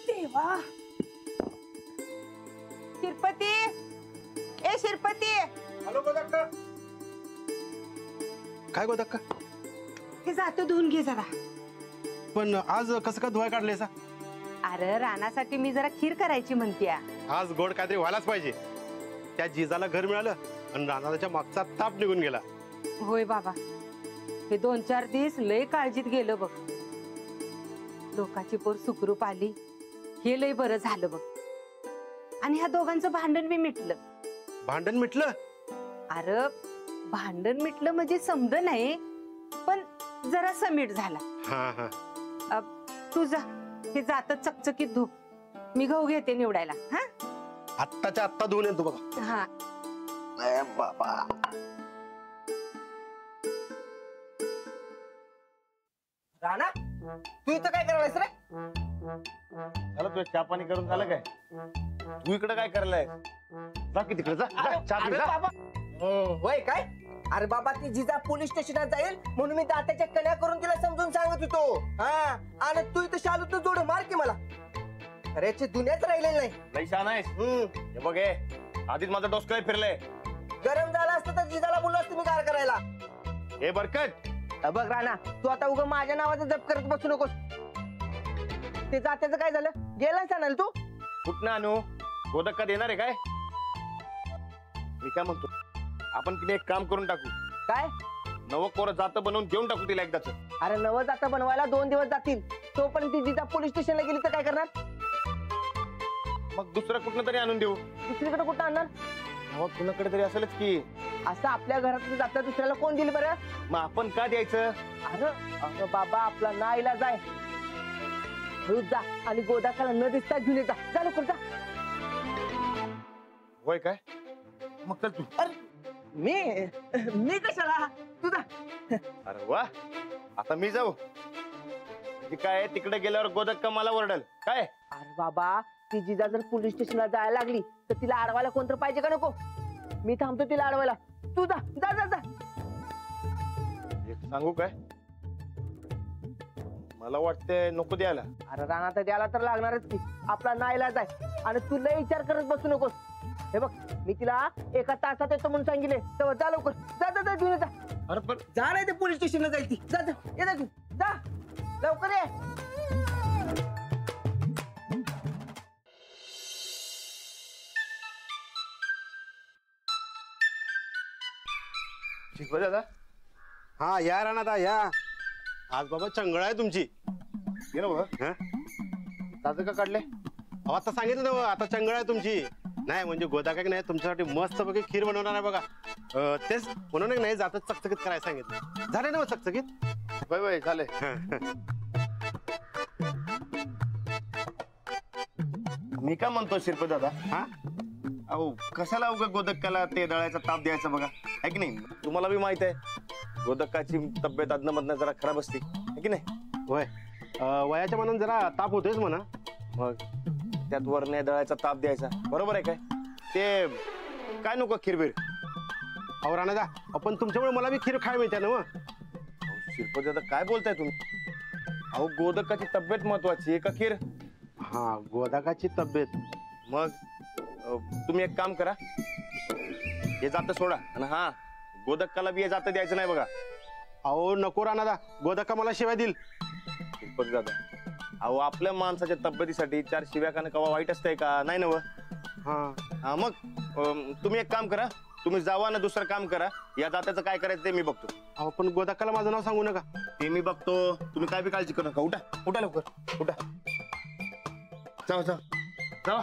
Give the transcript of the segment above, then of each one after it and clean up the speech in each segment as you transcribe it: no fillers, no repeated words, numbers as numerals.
देवा शिरपती ए शिरपती हॅलो गोदक्का काय गोदक्का हे जातो धुवून घे जरा पण आज कसं काय धुवाय काढले सा अरे रानासाठी मी जरा खीर करायची म्हणतीया आज गोड काहीतरी व्हायलाच पाहिजे त्या जिजाला घर मिळालं आणि रानाच्या मागचा ताप निघून गेला होय बाबा हे 2-4 दिवस लय काळजीत गेलं बघ लोकाची पोर सुखरूप आली हे लय बरं झालं बघ आणि ह्या दोघांचं भांडण मी मिटलं भांडण मिटलं अरे भांडण मिटलं म्हणजे समज नाही पण जरा समीट झाला हा हा तू जा हे जात चकचकीत धू मी गहू घेते निवडायला हा आत्ताच्या आत्ता धुवून येतो बघा हा बाबा राणा तू इथं काय करायलास रे झालं तुझं चहा पाणी करून झालं काय तू इकडे काय करलाय जा की तिकडे जा चहा पी अरे जा. बाबा होय काय अरे बाबा ती जिजा पोलीस स्टेशनात जाईल म्हणून मी दाताच्या कण्या करून तिला समजून सांगत होतो हा आणि तू इथं शालू तू जोड मार की मला अरेची दुनियाच राहिलेली नाही लई छान आहेस हे बघ हे आधीच माझं डोसकं फिरलंय गरम झाला असतं तर जिजाला बोललो असतं मी काय करायला हे बरकत बघ राणा तू आता उगा माझ्या नावाचा जप करत बसू नकोस ते जात्याचं काय झालं गेला सांगाल तू कुठनं आणू गोदक्का देणार आहे काय मी काय म्हणतो आपण किती एक काम करून टाकू काय नवं कोरं जातं बनवून घेऊन टाकू तिला एकदाच अरे नवं जाता बनवायला 2 दिवस जातील तोपर्यंत ती जिजा पोलीस स्टेशनला गेली तर काय करणार मग दुसरं कुठनं तरी आणून देऊ दुसरीकडे कुठं आणणार नवं कुणाकडे तरी असेलच की असं आपल्या घरात जाता दुसऱ्याला कोण दिली बरं मग आपण का द्यायचं अरे अगं बाबा आपला ना इलाज आहे हळूच जा आणि गोदाकाला न दिसता घेऊन ये जा लवकर जा होय काय मग चल तू अरे मी कशाला तुझा अरे वा आता मी जाऊ म्हणजे काय तिकडे गेल्यावर गोदक्का मला ओरडल काय अरे बाबा ती जिजा जर पोलीस स्टेशनला जायला लागली तर तिला अडवायला कोणतर पाहिजे का नको मी थांबतो तिला अडवायला तू जा जा जा जा एक सांगू काय मला वाटतंय नको द्यायला अरे राणा तर द्यायला तर लागणारच की आपला ना इलाज आहे आणि तू लय विचार करत बसू नकोस हे बघ मी तिला 1 तासात येतो म्हणून सांगितले तर जा लवकर जा जा जा घेऊन जा अरे पण जा नाही ते पोलीस स्टेशनला जाईल ती जा जा ये जा तू जा लवकर ये शिकवा दादा हा या राणा या आज बाबा चंगळ आहे तुमची ये ना बघ हा ताजं का काढले अहो, आता सांगितलं ना आता चंगळ आहे तुमची नाही म्हणजे गोदाका नाही तुमच्यासाठी मस्त बघा खीर बनवणार आहे बघा तेच म्हणून नाही जात चकचकीत करायला सांगितलं झाले ना चकचकीत वय वय झाले मी काय म्हणतो शिरपत दादा हा अहो कशाला उगा गोदक्काला ते दळायचा ताप द्यायचा बघा आहे की नाही तुम्हाला बी माहित आहे गोदक्काची तब्येत अदनमधन जरा खराब असते आहे की नाही होय वयाच्या मनात जरा ताप होतोयच म्हणा मग त्यात वरने दळायचा ताप द्यायचा बरोबर आहे काय ते काय नको खीरबीर अहो राणा आपण तुमच्यामुळे मला बी खीर खाय मिळते ना मग शिरपत दादा काय बोलताय तुम्ही अहो गोदक्काची तब्येत महत्वाची आहे का खीर हा गोदाकाची तब्येत मग तुम्ही एक काम करा हे जातं सोडा आणि हा गोदक्काला बी हे जातं द्यायचं नाही बघा अहो नको राणा गोदाका मला शिवाय देईल शिरपत दादा अहो आपल्या माणसाच्या तब्येतीसाठी 4 शिव्या खाणं कवा वाईट असतंय का नाही ना हा मग तुम्ही एक काम करा तुम्ही जावा ना दुसरं काम करा या जात्याचं काय करायचं ते मी बघतो अहो पण गोदाकाला माझं नाव सांगू नका ते मी बघतो तुम्ही काय बी काळजी करू नका उठा उठा लवकर उठा जावा जावा जावा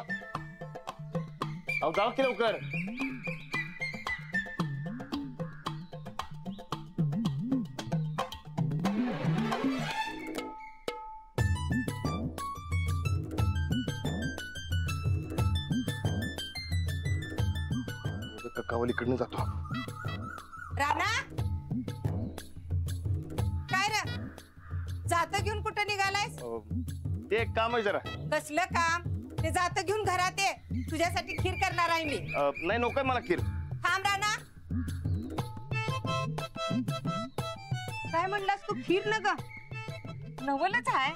अहो जावा की लवकर कावलीकडनं जातो राणा काय रे जात घेऊन कुठं निघालायस ते एक काम आहे जरा कसलं काम ते जात घेऊन घरात ये तुझ्यासाठी खीर करणार आहे मी नाही नकोय मला खीर थांब राणा काय म्हणलास तू खीर न ग नवलच आहे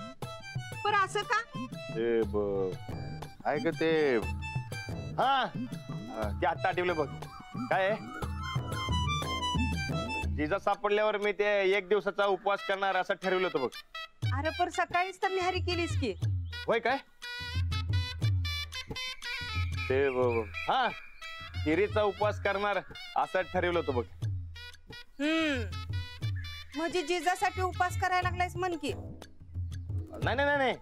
पर असं का? ते आहे का ते हा ते आता आठवलं बघ. काय आहे? जिजा सापडल्यावर मी ते 1 दिवसाचा उपवास करणार असं ठरवलं होतं बघ. अरे पर सकाळीच तर निहारी केलीस की. होय काय? ते हा खिरीचा उपवास करणार असं ठरवलं होतं बघ. म्हणजे जिजासाठी उपवास करायला लागलायस म्हण की. नाही नाही नाही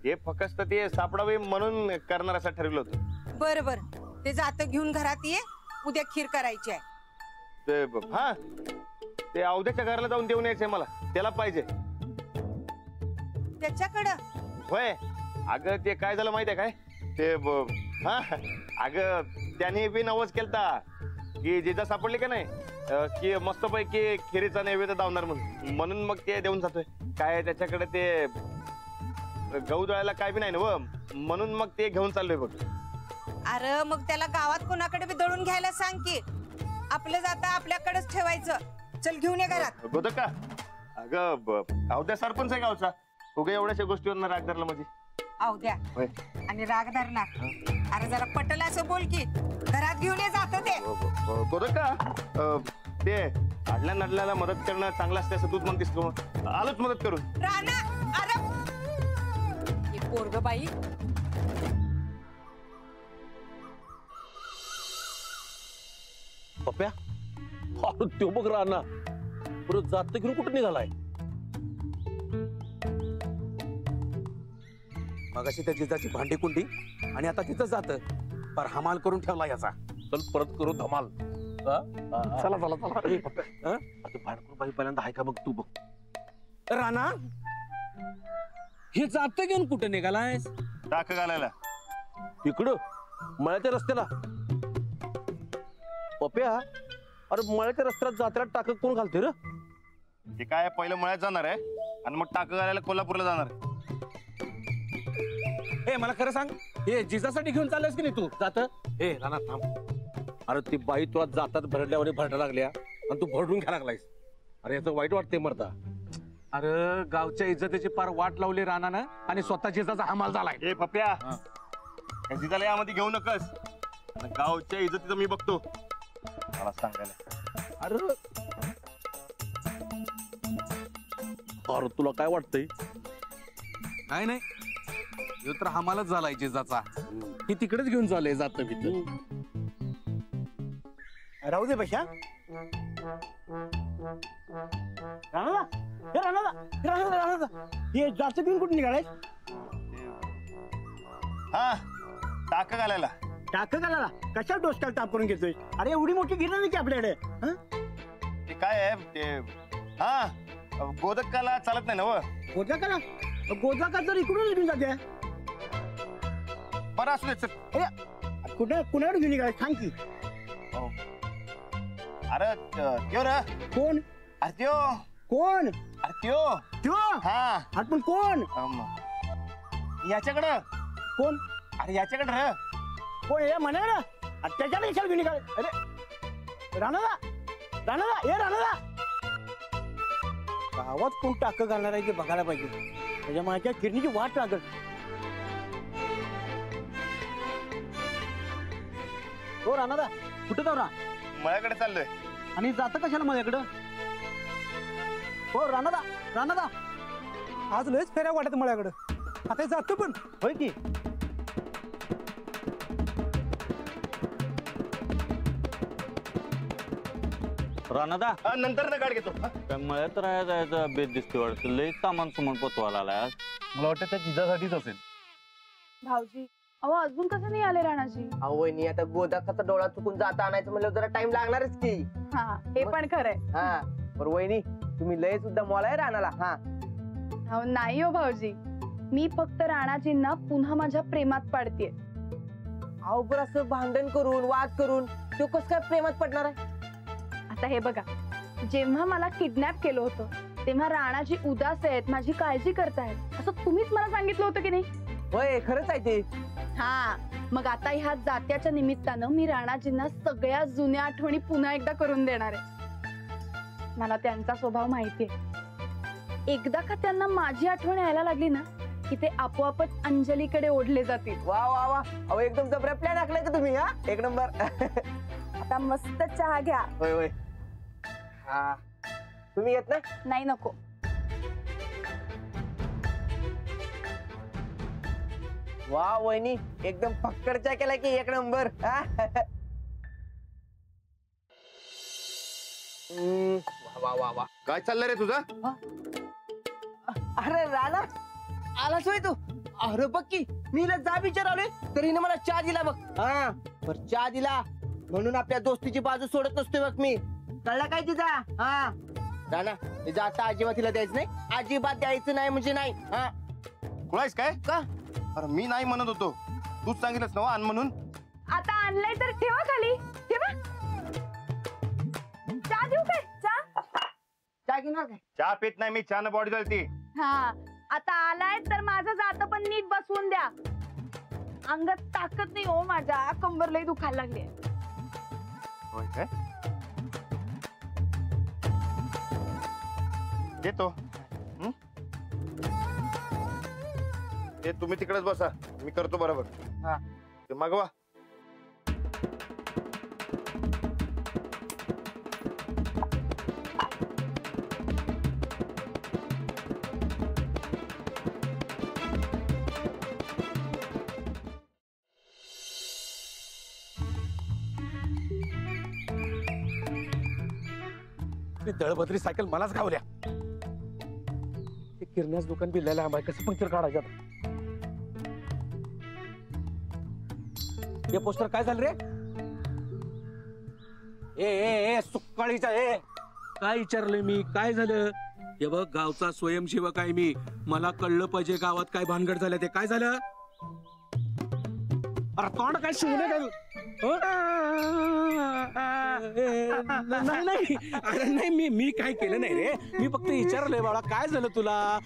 ते फक्त ते सापडावे म्हणून करणार असं ठरवलं होतं. बर बर, ते जात घेऊन घरात ये, उद्या खीर करायची आहे. ते हा ते अवध्याच्या घराला जाऊन देऊन यायचंय मला, त्याला पाहिजे. त्याच्याकडं होय अगं ते काय झालं माहितीये काय? ते हा अगं त्याने बी नवस केलता की जिजा सापडली का नाही की मस्तपैकी खिरीचा नैवेद्य दावणार म्हणून मग ते देऊन जातोय. काय त्याच्याकडे ते गहू दळायला काय बी नाही ना व, म्हणून मग ते घेऊन चाललोय बघ. अरे मग त्याला गावात कोणाकडे बी दळून घ्यायला सांग की. आपलं जाता आपल्याकडेच ठेवायचं. चल घेऊन ये घरात. होतं का? अगं अवध्या सरपंच आहे गावचा, उगा एवढ्याशा गोष्टीवर राग धरला म्हणजे. आऊ द्या होय आणि राग धरणार. अरे जरा पटल असं बोल की. घरात घेऊन ये जात ते. होतं का? ते आडल्या नडल्याला मदत करणं चांगलं असतं असं तूच म्हणतेस का? मग आलोच मदत करून. राणा अरे हे पोरग बाई. पप्या अरे त्यो बघ राणा परत जात घेऊन कुठे निघालाय? मगाशी त्या जिजाची भांडी कुंडी आणि आता तिथं जात पर हमाल करून ठेवला याचा. चल परत करू धमाल. चला चला चला. पप्या भांडकुर बाई पहिल्यांदा आहे का बघ तू बघ. राणा हे जात घेऊन कुठे निघालायस? टाक घालायला इकडं मळ्याच्या रस्त्याला. पप्या अरे मळ्याच्या रस्त्यात जात्याला टाक कोण घालते रे? ते काय पहिलं मळ्यात जाणार आहे आणि मग टाक घालायला कोल्हापूरला जाणार आहे. हे मला खरं सांग, हे जिजासाठी घेऊन चाललायस की नाही तू जात? हे राणा थांब. अरे ती बाई तुला जातात भरडल्यावर भरडा लागल्या आणि तू भरडून घ्या लागलायस. अरे याचं वाईट वाटतंय मरता. अरे गावच्या इज्जतीची पार वाट लावली राणानं आणि स्वतः जिजाचा हमाल झालाय. ए पप्या या जिजाला यामध्ये घेऊ नकस. गावच्या इज्जतीचं मी बघतो. मला सांगायला अरे अरे तुला काय वाटतंय? काय नाही ह्यो तर हमालच झालाय जिजाचा. ती तिकडेच घेऊन चालले जात भीत. राहू दे बशा. हे जास्त घेऊन कुठे निघालाय? हा टाक घालायला. टाक घालायला कशा डोसक्याला ताप करून घेतोय? अरे एवढी मोठी गिरण नाही की आपल्याकडे. ते काय आहे ते हा गोदकाला चालत नाही ना व. गोदाकाला गोदाका तर इकडून निघून जाते. बरं असू दे चल. कुठे कुणाकडे घेऊन निघालाय सांग की. अरे त्यो रे. कोण? अरे त्यो. कोण? अरे त्यो. त्यो? हा आपण कोण? याच्याकडं. कोण? अरे याच्याकडं रे. कोण हे म्हणा ना. त्याच्याकडे कशाला घेऊन निघालाय? अरे राणादा राणादा हे राणादा. गावात कोण टाक घालणार आहे ते बघायला पाहिजे. त्याच्या माझ्या किडनीची वाट लागल. हो राणादा कुठे जाऊ? मळ्याकडे चाललोय. आणि जातं कशाला माझ्याकडं? हो राणादा राणादा आज लयच फेऱ्या वाटत मळ्याकडं. आता जातो पण होय की. राणादा नंतर ना गाड घेतो. काय मळ्यात राहायला जायचं बेत दिसते वाटतं. लई सामान सुमान पोचवायला आलाय आज. मला वाटतं त्या जिजासाठीच असेल. भाऊजी अहो अजून कसं नाही आले राणाजी? वहिनी आता गोदाकाचा डोळा चुकून जाता आणायचं म्हणलं जरा टाइम लागणारच की. हा हे पण खरंय. हा पर वहिनी तुम्ही लय सुद्धा मोलाय राणाला. हा अहो नाही हो भाऊजी, मी फक्त राणाजींना पुन्हा माझ्या प्रेमात पाडतेय. अहो पण असं भांडण करून वाद करून तो कस काय प्रेमात पडणार आहे? आता हे बघा, जेव्हा मला किडनॅप केलं होतं तेव्हा राणाजी उदास आहेत, माझी काळजी करतायत असं तुम्हीच मला सांगितलं होतं की नाही? होय खरंच आहे ते. हा मग आता ह्या जात्याच्या निमित्तानं मी राणाजींना सगळ्या जुन्या आठवणी पुन्हा एकदा करून देणार आहे. मला त्यांचा स्वभाव माहितीये. एकदा का त्यांना माझी आठवण यायला लागली ना की ते आपोआपच अंजलीकडे ओढले जातील. वा वा वा, अहो एकदम जबरा प्लॅन आखलाय का तुम्ही? हा, एक नंबर. आता मस्त चहा घ्या. होय होय. हा, तुम्ही येत ना? नाही नको. वा वहिनी, एकदम फक्कड चहा केला की एक नंबर. हा? वा वा वा. काय चाललंय रे तुझं? अरे राणा, आलास होय तू? अरे बघ की, मी हिला जा विचारलोय तरी हिने मला चहा दिला बघ. हा, बर चहा दिला म्हणून आपल्या दोस्तीची बाजू सोडत नसतोय बघ मी. कळला काय तिचा? हा राणा, तिचा आता अजिबात तिला द्यायचं नाही, अजिबात द्यायचं नाही म्हणजे नाही. हा कुणास काय? का? अरे मी नाही म्हणत होतो, तूच सांगितलंस ना आण म्हणून. आता आणलंय तर ठेवा खाली. ठेवा. चहा देऊ काय? चहा. चहा घेणार काय? चहा पित नाही मी, चहा बॉडी चालती. हा, आता आलाय तर माझं जातं पण नीट बसवून द्या. अंगात ताकद नाही हो माझ्या, कंबर लई दुखायला लागली. होय काय? देतो. ते तुम्ही तिकडेच बसा, मी करतो बरोबर. हा. ते मागवा. ती दळभद्री सायकल मलाच गावल्या. ते किरण्याच दुकान बिल्ल्याला आंबाय कसं पंक्चर काढायचं आता? हे पोस्टर काय झालं रे? ए सुकाळीचा ए काय विचारलंय मी? काय झालं? हे बघ, गावचा स्वयंसेवक आहे मी, मला कळलं पाहिजे गावात काय भानगड झालं ते. काय झालं? अरे तोंड काय शिवलं काय? नाही अरे नाही, मी काय केलं नाही रे, मी फक्त विचारलंय बाळा काय झालं तुला.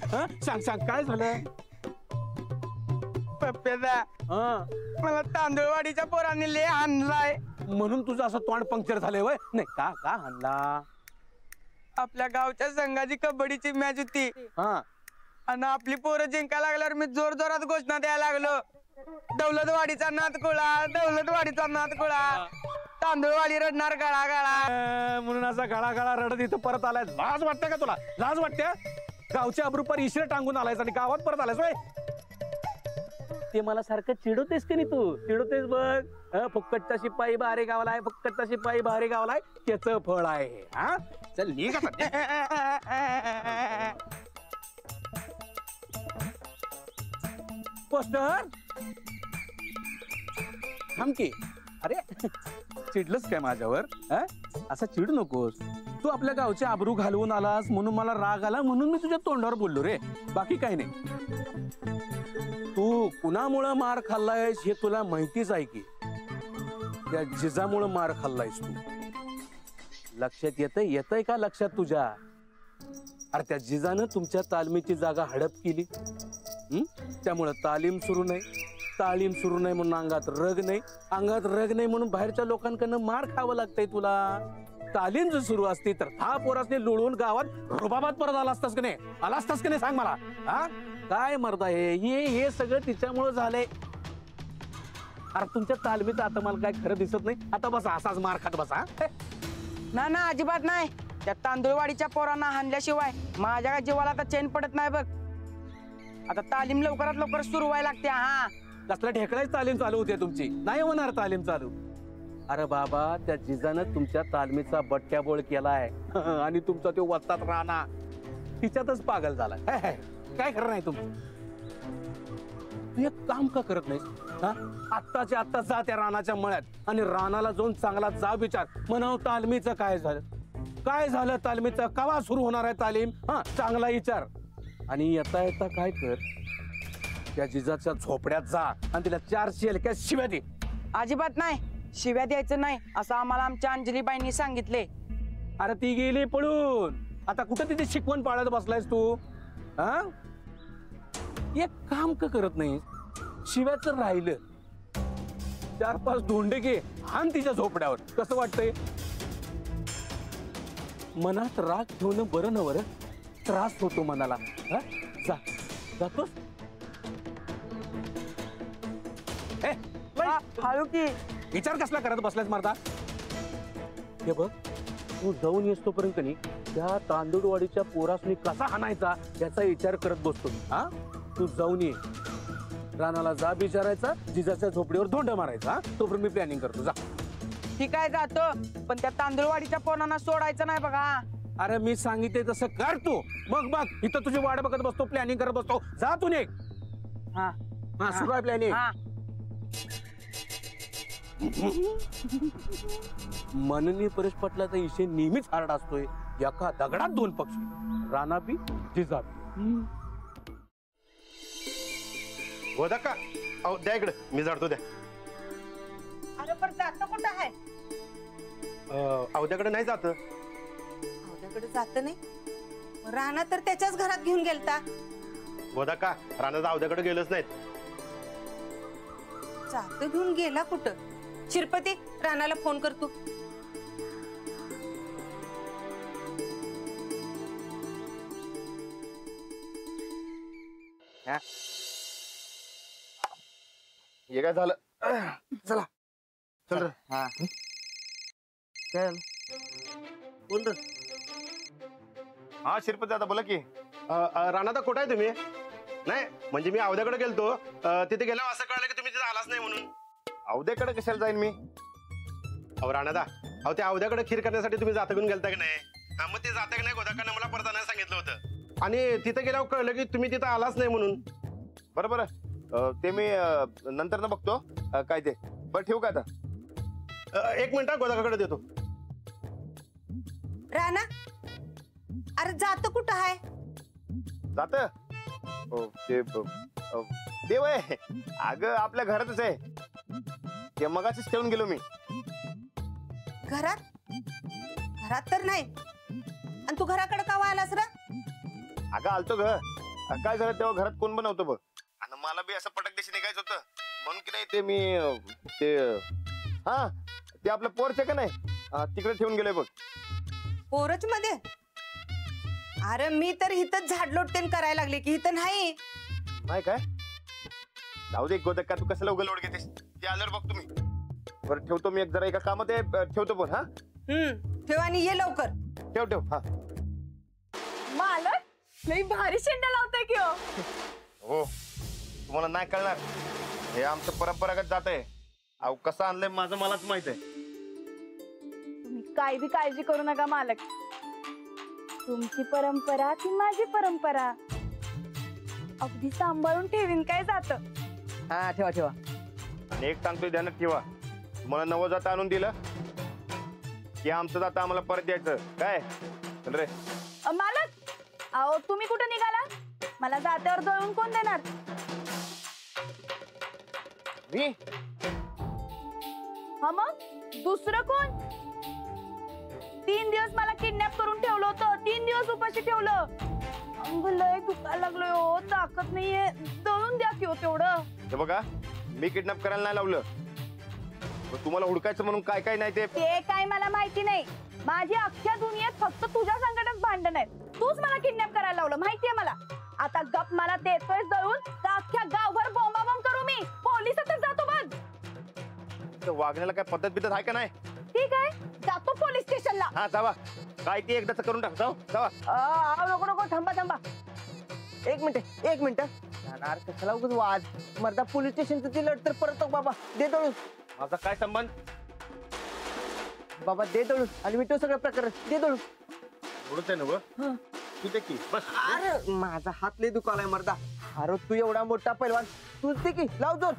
सांग सांग काय झालं? पप्प्यादा, मला तांदूळवाडीच्या पोरांनी लय आणलाय. म्हणून तुझं असं तोंड पंक्चर झालंय वय? नाही का का आणला? आपल्या गावच्या संघाची कबड्डीची मॅच होती आणि आपली पोरं जिंकायला लागल्यावर मी जोर जोरात घोषणा द्यायला लागलो, दौलतवाडीचा नातकुळा, दौलतवाडीचा नातकुळा, तांदूळवाडी रडणार गळा गळा. म्हणून असा गळा गळा रडत इथं परत आलाय. लाज वाटते का तुला? लाज वाटते? गावच्या अब्रूपर इशरे टांगून आलायस आणि गावात परत आलायस वय? ते मला सारखं चिडवतेस का नाही तू? चिडवतेस बघ. फुक्कटचा शिपाई बाहेर गावाला आहे, फुक्कटचा शिपाई बाहेर गावाला आहे, त्याचं फळ आहे. हा चल निघ आता. पोस्टर थांब की. अरे चिडलंस काय माझ्यावर? असं चिडू नकोस. तू आपल्या गावचे आबरू घालवून आलास म्हणून मला राग आला, म्हणून मी तुझ्या तोंडावर बोललो रे, बाकी काही नाही. तू कुणामुळं मार खाल्लायस हे तुला माहितीच आहे की. त्या जिजामुळं मार खाल्लायस तू. लक्षात येतंय का लक्षात तुझ्या? अरे त्या जिजानं तुमच्या तालमीची जागा हडप केली. त्यामुळं तालीम सुरू नाही, तालीम सुरू नाही म्हणून अंगात रग नाही, अंगात रग नाही म्हणून बाहेरच्या लोकांकडनं मार खावं लागतंय तुला. तालीम जर सुरू असती तर हा पोरासने लुळवून गावात रुबाबात परत आला असतास का नाही? आला असतास का नाही सांग मला? हा काय मर्दा हे सगळं तिच्यामुळं झालंय. अरे तुमच्या तालमीचं आता मला काय खरं दिसत नाही. आता बसा असाच मार खात बसा. ना अजिबात नाही. त्या तांदूळवाडीच्या पोरांना हाणल्याशिवाय माझ्या जीवाला आता चैन पडत नाही बघ. आता तालीम लवकरात लवकर सुरू व्हायला लागते. हा कसला ढेकळाच तालीम चालू होते तुमची? नाही होणार तालीम चालू. अरे बाबा, त्या जिजानं तुमच्या तालमीचा बट्ट्याबोळ केलाय आणि तुमचा तो वत्तात राणा तिच्यातच पागल झाला. काय खरं नाही तुमचं. तू एक काम का करत नाहीस? आत्ताच्या आत्ता जा त्या रानाच्या मळ्यात आणि रानाला जाऊन चांगला जाब विचार. म्हणाव तालमीचं काय झालं, काय झालं तालमीचं, केव्हा सुरू होणार आहे तालीम? चांगला विचार. आणि येता येता काय कर, त्या जिजाच्या झोपड्यात जा आणि तिला 4 शेलक्या शिव्या दे. अजिबात नाही, शिव्या द्यायचं नाही असं आम्हाला आमच्या अंजलीबाईंनी सांगितले. अरे ती गेली पळून, आता कुठं तिथे शिकवण पाळत बसलायस तू? एक काम का करत नाही? शिव्याच राहिलं 4-5 धोंडे घे आणि तिच्या झोपड्यावर. कसं वाटतंय? मनात राग ठेवणं बरं न बरं? त्रास होतो मनाला. जा जातोस ए, हळू की. विचार कसला करत बसलास मारता? हे बघ, तू जाऊन येस तोपर्यंत कनी त्या तांदूळवाडीच्या पोरासनी कसा हाणायचा याचा विचार करत बसतो. हा, तू जाऊन ये, रानाला जा विचारायचा, जिजाच्या झोपडीवर धोंड मारायचा. हा? तोपर्यंत मी प्लॅनिंग करतो. जा. ठीक आहे जातो, पण त्या तांदूळवाडीच्या पोरांना सोडायचं नाही बघा. अरे मी सांगितले तसं कर तू. मग बघ, इथं तुझी वाट बघत बसतो, प्लॅनिंग करत बसतो. जा तू निघ. हा हा, सुरू आहे प्लॅनिंग. हा. मननी परेश पाटलाचा विषय नेहमीच हार्ड असतोय. एका दगडात दोन पक्षी, राणा बी जिजाबी. गोदा का अहो द्या इकडे, मी झाडतो द्या. अरे पण जातं कुठं आहे? अवद्याकडे नाही जात. अवध्याकडे जात नाही, राणा तर त्याच्याच घरात घेऊन गेलता. गोदा का राणाचा अवद्याकडे गेलंच नाहीत. जात घेऊन गेला कुठं? शिरपती, राणाला फोन कर तू. हे काय झालं? चला चल रे. हा काय बोल रे. हा शिरपत दादा बोला की. राणादा कुठं आहे तुम्ही? नाही म्हणजे मी अवद्याकडे गेलतो, तिथे गेलो असं कळलं की तुम्ही तिथे आलाच नाही म्हणून. अवध्याकडे कशाला जाईन मी? अहो राणादा, अहो त्या अवद्याकडे खीर करण्यासाठी तुम्ही जाता घेऊन गेलता की नाही? मग ते जाता की नाही गोदाकांना मला परत आणायला सांगितलं होतं, आणि तिथे गेल्यावर कळलं की तुम्ही तिथं आलाच नाही म्हणून. बरोबर. ते मी नंतर ना बघतो काय ते. बरं ठेवू का आता? एक मिनिट गोदाकाकडे देतो. राणा, अरे जात कुठं आहे? जात ते देव आहे अगं, आपल्या घरातच आहे. ते मगाशीच ठेवून गेलो मी. घरात? घरात तर नाही. आणि तू घराकडे का आलास रे? अगं आलतो ग. काय झालं तेव्हा घरात कोण बनवतो बघ, आणि मला बी असं पटक दिशी निघायचं होतं म्हणून की नाही ते मी ते हा ते आपलं पोरच का नाही तिकडे ठेवून गेलोय बघ. पोरच मध्ये? अरे मी तर इथं झाडलोटतेन करायला लागले की इथं नाही. नाही काय? जाऊ दे गोदक का, तू कसं लवकर लोड घेतेस ते आल्यावर बघ तुम्ही. बरं ठेवतो मी, एक जरा एका कामात आहे, ठेवतो पण. हा ठेव आणि ये लवकर. ठेव ठेव. हा मालक लई भारी शेंडा लावताय की हो. हो, तुम्हाला नाही कळणार, हे आमचं परंपरागत जात आहे. अहो कसं आणलंय माझं मलाच माहित आहे. तुम्ही काय बी काळजी करू नका मालक. तुमची परंपरा ती माझी परंपरा. अगदी सांभाळून ठेवीन काय जात. हा ठेवा ठेवा. आणि एक सांगतोय ध्यानात ठेवा, तुम्हाला नवं जाता आणून दिलं की आमचं जाता आम्हाला परत द्यायचं. काय चल रे. मालक, अहो तुम्ही कुठे निघाला? मला जात्यावर दळून कोण देणार? मी? हा मग दुसरं कोण? 3 दिवस मला किडनॅप करून ठेवलं होतं, 3 दिवस उपाशी ठेवलं. अंग लय दुखायला लागलोय हो, ताकद नाहीये. दळून द्या की हो तेवढं. हे बघा, मी किडनॅप करायला नाही लावलं, पण तुम्हाला हुडकायचं म्हणून काय काय नाही ते काय मला माहिती नाही. माझी अख्ख्या दुनियेत फक्त तुझ्या संकटात भांडण आहे. तूच मला किडनॅप करायला लावलं माहितीये मला. आता गप मला देतोय जळून तर अख्ख्या गावभर बोंबाबोंब करू मी. पोलिसातच जातो बघ. वागण्याला काय पद्धत बिद्धत आहे का नाही? ठीक आहे, जातो पोलीस स्टेशनला. हा जावा, काय ते एकदाच करून टाक. जाऊ जावा. नको नको, थांबा थांबा. एक मिनिट. जाणार कशाला उगाच वाद? मर्दा पोलीस स्टेशनचं ते लढ तर परत बाबा दे दळून. माझा काय संबंध? बाबा दे दळून आणि मी तो सगळं प्रकार दे दळून. थोडंच आहे ना व? ठीक आहे की बस. अरे माझा हात लय दुखालाय मर्दा. अरे तू एवढा मोठा पैलवान, तूच दे की लाव जोर.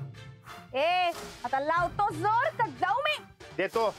ए आता लावतो जोर तर जाऊ मी. देतो.